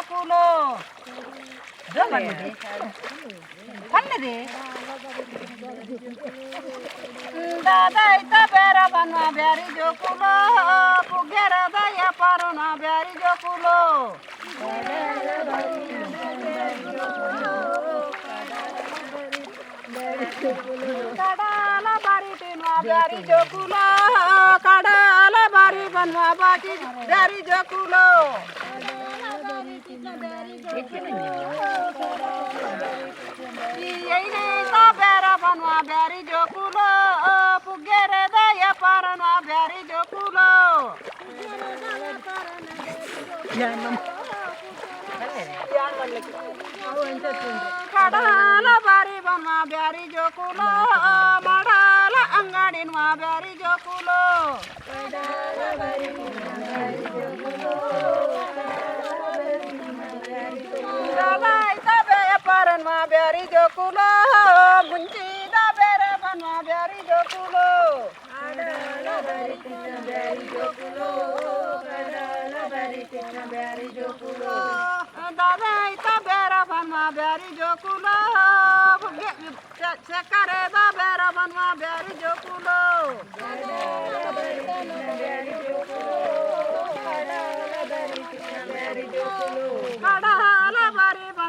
जोकुलो जो भन्ने दे दादा इता बेरा बनवा ब्यारी जोकुलो पुगेर दया पारोना ब्यारी जोकुलो कडाला बारी टिनवा ब्यारी जोकुलो कडाला बारी बनवा बाकी ब्यारी जोकुलो यही तो बेरा बनवा ब्यारी जोकुलो पुगेर दया पारोना ब्यारी जोकुलो कडाला बारी बनवा ब्यारी जोकुलो मडाला अंगडिनवा ब्यारी जोकुलो दादा बेया पारनवा ब्यारी जोकुलो मुंची दा बेरा बनवा ब्यारी जोकुलो दादा इता बेरा बनवा ब्यारी जोकुलो चेकरे दा बेरा बनवा ब्यारी जोकुलो